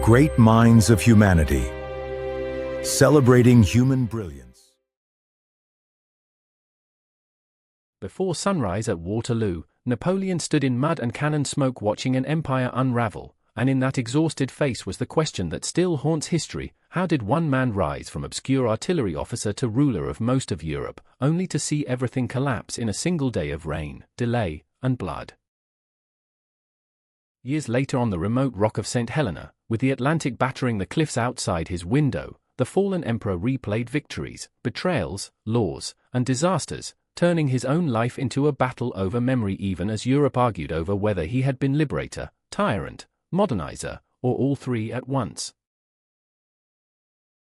Great minds of humanity, celebrating human brilliance. Before sunrise at Waterloo, Napoleon stood in mud and cannon smoke watching an empire unravel, and in that exhausted face was the question that still haunts history: how did one man rise from obscure artillery officer to ruler of most of Europe, only to see everything collapse in a single day of rain, delay, and blood? Years later, on the remote rock of St. Helena, with the Atlantic battering the cliffs outside his window, the fallen emperor replayed victories, betrayals, laws, and disasters, turning his own life into a battle over memory, even as Europe argued over whether he had been liberator, tyrant, modernizer, or all three at once.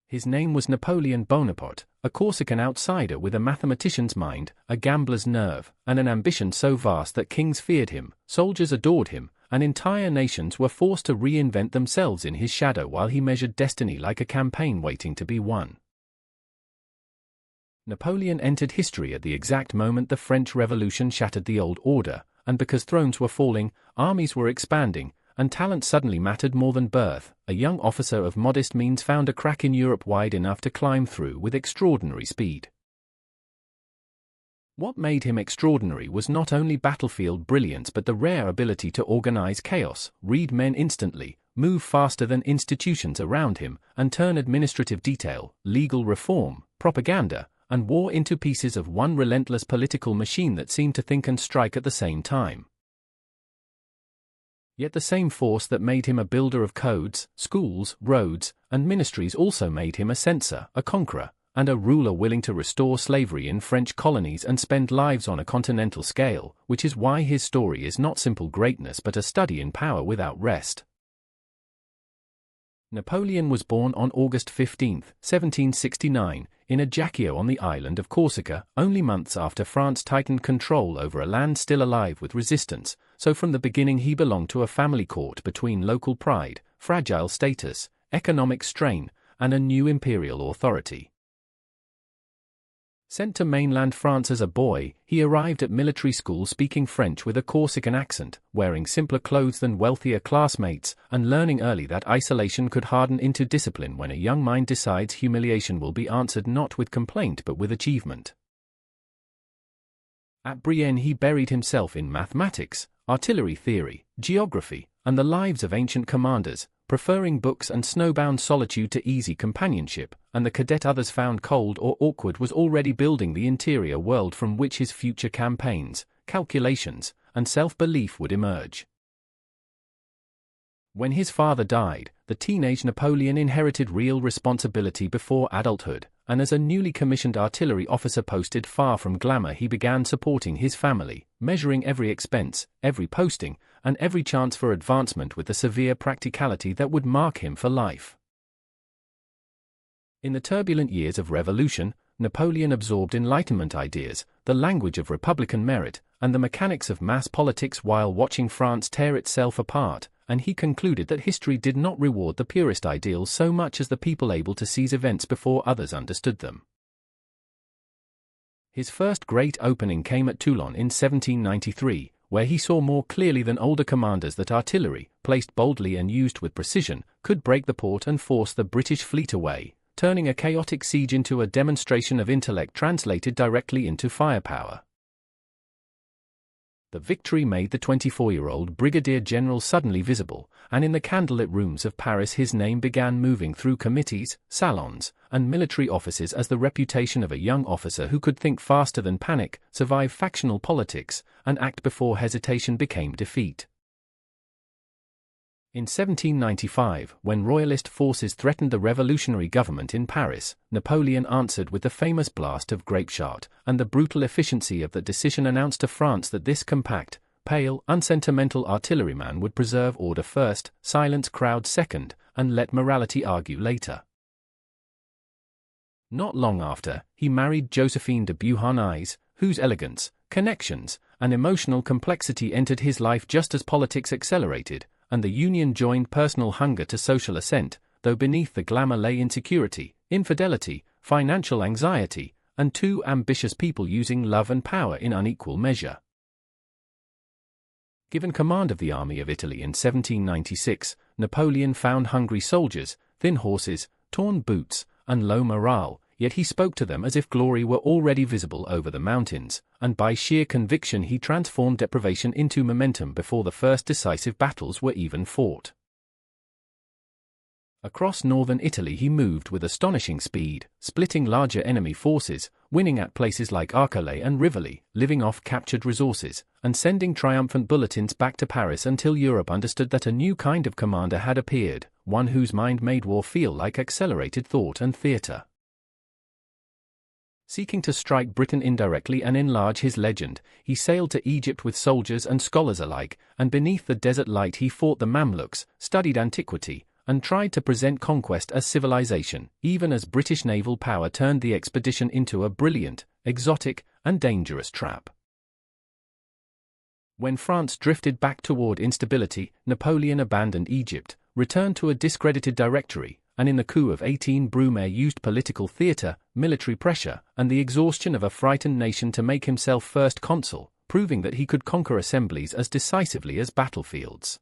His name was Napoleon Bonaparte, a Corsican outsider with a mathematician's mind, a gambler's nerve, and an ambition so vast that kings feared him, soldiers adored him, and entire nations were forced to reinvent themselves in his shadow while he measured destiny like a campaign waiting to be won. Napoleon entered history at the exact moment the French Revolution shattered the old order, and because thrones were falling, armies were expanding, and talent suddenly mattered more than birth, a young officer of modest means found a crack in Europe wide enough to climb through with extraordinary speed. What made him extraordinary was not only battlefield brilliance but the rare ability to organize chaos, read men instantly, move faster than institutions around him, and turn administrative detail, legal reform, propaganda, and war into pieces of one relentless political machine that seemed to think and strike at the same time. Yet the same force that made him a builder of codes, schools, roads, and ministries also made him a censor, a conqueror, and a ruler willing to restore slavery in French colonies and spend lives on a continental scale, which is why his story is not simple greatness but a study in power without rest. Napoleon was born on August 15, 1769, in Ajaccio on the island of Corsica, only months after France tightened control over a land still alive with resistance, so from the beginning he belonged to a family caught between local pride, fragile status, economic strain, and a new imperial authority. Sent to mainland France as a boy, he arrived at military school speaking French with a Corsican accent, wearing simpler clothes than wealthier classmates, and learning early that isolation could harden into discipline when a young mind decides humiliation will be answered not with complaint but with achievement. At Brienne he buried himself in mathematics, artillery theory, geography, and the lives of ancient commanders, preferring books and snowbound solitude to easy companionship, and the cadet others found cold or awkward was already building the interior world from which his future campaigns, calculations, and self-belief would emerge. When his father died, the teenage Napoleon inherited real responsibility before adulthood, and as a newly commissioned artillery officer posted far from glamour he began supporting his family, measuring every expense, every posting, and every chance for advancement with the severe practicality that would mark him for life. In the turbulent years of revolution, Napoleon absorbed Enlightenment ideas, the language of republican merit, and the mechanics of mass politics while watching France tear itself apart, and he concluded that history did not reward the purest ideals so much as the people able to seize events before others understood them. His first great opening came at Toulon in 1793, where he saw more clearly than older commanders that artillery, placed boldly and used with precision, could break the port and force the British fleet away, turning a chaotic siege into a demonstration of intellect translated directly into firepower. The victory made the 24-year-old brigadier general suddenly visible, and in the candlelit rooms of Paris his name began moving through committees, salons, and military offices as the reputation of a young officer who could think faster than panic, survive factional politics, and act before hesitation became defeat. In 1795, when royalist forces threatened the revolutionary government in Paris, Napoleon answered with the famous blast of grapeshot, and the brutal efficiency of that decision announced to France that this compact, pale, unsentimental artilleryman would preserve order first, silence crowds second, and let morality argue later. Not long after, he married Josephine de Beauharnais, whose elegance, connections, and emotional complexity entered his life just as politics accelerated, and the union joined personal hunger to social ascent, though beneath the glamour lay insecurity, infidelity, financial anxiety, and two ambitious people using love and power in unequal measure. Given command of the Army of Italy in 1796, Napoleon found hungry soldiers, thin horses, torn boots, and low morale, yet he spoke to them as if glory were already visible over the mountains, and by sheer conviction he transformed deprivation into momentum before the first decisive battles were even fought. Across northern Italy he moved with astonishing speed, splitting larger enemy forces, winning at places like Arcole and Rivoli, living off captured resources, and sending triumphant bulletins back to Paris until Europe understood that a new kind of commander had appeared, one whose mind made war feel like accelerated thought and theatre. Seeking to strike Britain indirectly and enlarge his legend, he sailed to Egypt with soldiers and scholars alike, and beneath the desert light he fought the Mamluks, studied antiquity, and tried to present conquest as civilization, even as British naval power turned the expedition into a brilliant, exotic, and dangerous trap. When France drifted back toward instability, Napoleon abandoned Egypt, returned to a discredited directory, and in the coup of 18 Brumaire used political theatre, military pressure, and the exhaustion of a frightened nation to make himself first consul, proving that he could conquer assemblies as decisively as battlefields.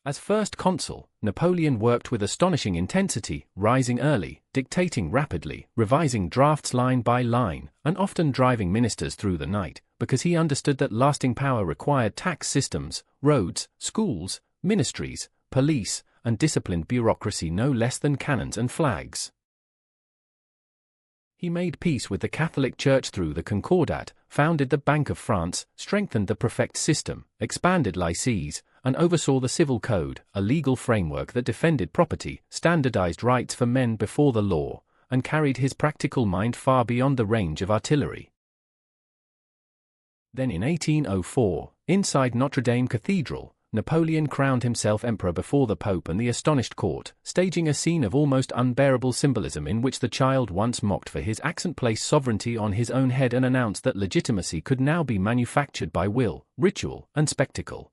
As first consul, Napoleon worked with astonishing intensity, rising early, dictating rapidly, revising drafts line by line, and often driving ministers through the night, because he understood that lasting power required tax systems, roads, schools, ministries, police, and disciplined bureaucracy no less than cannons and flags. He made peace with the Catholic Church through the Concordat, founded the Bank of France, strengthened the prefect system, expanded lycées, and oversaw the Civil Code, a legal framework that defended property, standardized rights for men before the law, and carried his practical mind far beyond the range of artillery. Then in 1804, inside Notre Dame Cathedral, Napoleon crowned himself emperor before the Pope and the astonished court, staging a scene of almost unbearable symbolism in which the child once mocked for his accent placed sovereignty on his own head and announced that legitimacy could now be manufactured by will, ritual, and spectacle.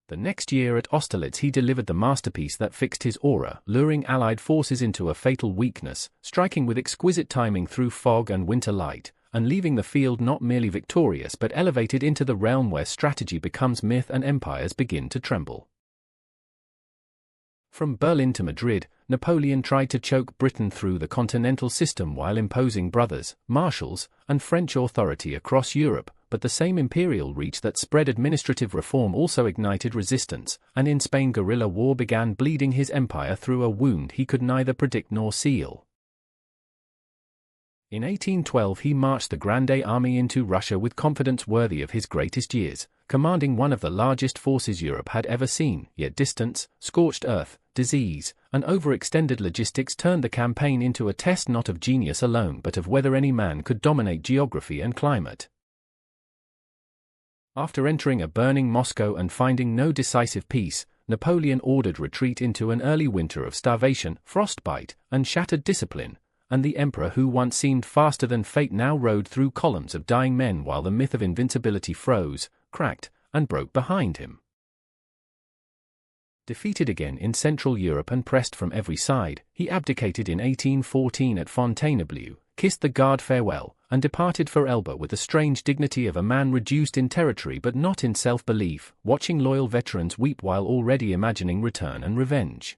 The next year at Austerlitz he delivered the masterpiece that fixed his aura, luring Allied forces into a fatal weakness, striking with exquisite timing through fog and winter light, and leaving the field not merely victorious but elevated into the realm where strategy becomes myth and empires begin to tremble. From Berlin to Madrid, Napoleon tried to choke Britain through the continental system while imposing brothers, marshals, and French authority across Europe, but the same imperial reach that spread administrative reform also ignited resistance, and in Spain guerrilla war began bleeding his empire through a wound he could neither predict nor seal. In 1812 he marched the Grande Army into Russia with confidence worthy of his greatest years, commanding one of the largest forces Europe had ever seen, yet distance, scorched earth, disease, and overextended logistics turned the campaign into a test not of genius alone but of whether any man could dominate geography and climate. After entering a burning Moscow and finding no decisive peace, Napoleon ordered retreat into an early winter of starvation, frostbite, and shattered discipline, and the emperor who once seemed faster than fate now rode through columns of dying men while the myth of invincibility froze, cracked, and broke behind him. Defeated again in Central Europe and pressed from every side, he abdicated in 1814 at Fontainebleau, kissed the guard farewell, and departed for Elba with the strange dignity of a man reduced in territory but not in self-belief, watching loyal veterans weep while already imagining return and revenge.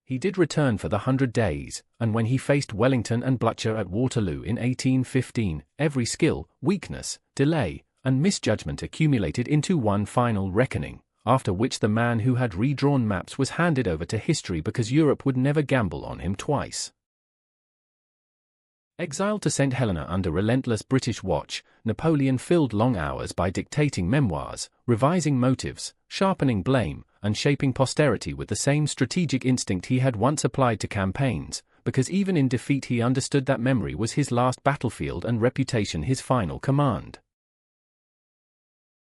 He did return for the 100 Days, and when he faced Wellington and Blücher at Waterloo in 1815, every skill, weakness, delay, and misjudgment accumulated into one final reckoning, after which the man who had redrawn maps was handed over to history because Europe would never gamble on him twice. Exiled to St. Helena under relentless British watch, Napoleon filled long hours by dictating memoirs, revising motives, sharpening blame, and shaping posterity with the same strategic instinct he had once applied to campaigns, because even in defeat he understood that memory was his last battlefield and reputation his final command.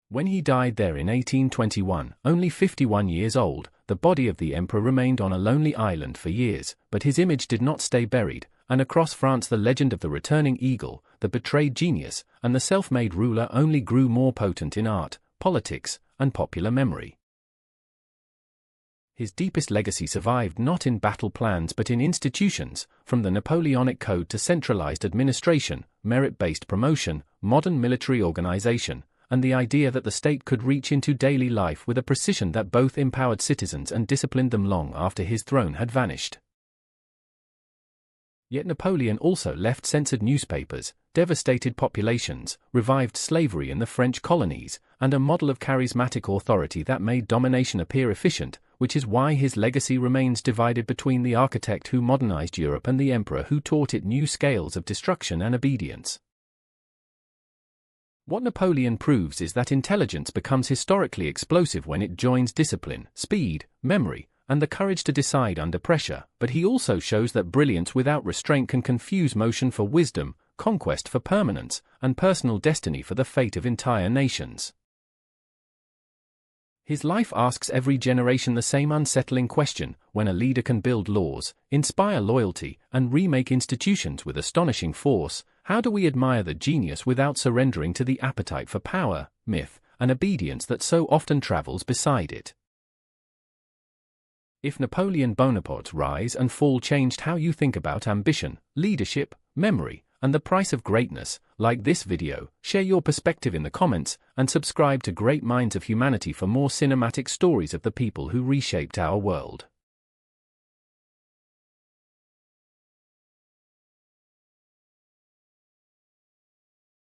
When he died there in 1821, only 51 years old, the body of the emperor remained on a lonely island for years, but his image did not stay buried, and across France the legend of the returning eagle, the betrayed genius, and the self-made ruler only grew more potent in art, politics, and popular memory. His deepest legacy survived not in battle plans but in institutions, from the Napoleonic Code to centralized administration, merit-based promotion, modern military organization, and the idea that the state could reach into daily life with a precision that both empowered citizens and disciplined them long after his throne had vanished. Yet Napoleon also left censored newspapers, devastated populations, revived slavery in the French colonies, and a model of charismatic authority that made domination appear efficient, which is why his legacy remains divided between the architect who modernized Europe and the emperor who taught it new scales of destruction and obedience. What Napoleon proves is that intelligence becomes historically explosive when it joins discipline, speed, memory, and the courage to decide under pressure, but he also shows that brilliance without restraint can confuse motion for wisdom, conquest for permanence, and personal destiny for the fate of entire nations. His life asks every generation the same unsettling question: when a leader can build laws, inspire loyalty, and remake institutions with astonishing force, how do we admire the genius without surrendering to the appetite for power, myth, and obedience that so often travels beside it? If Napoleon Bonaparte's rise and fall changed how you think about ambition, leadership, memory, and the price of greatness, like this video, share your perspective in the comments, and subscribe to Great Minds of Humanity for more cinematic stories of the people who reshaped our world.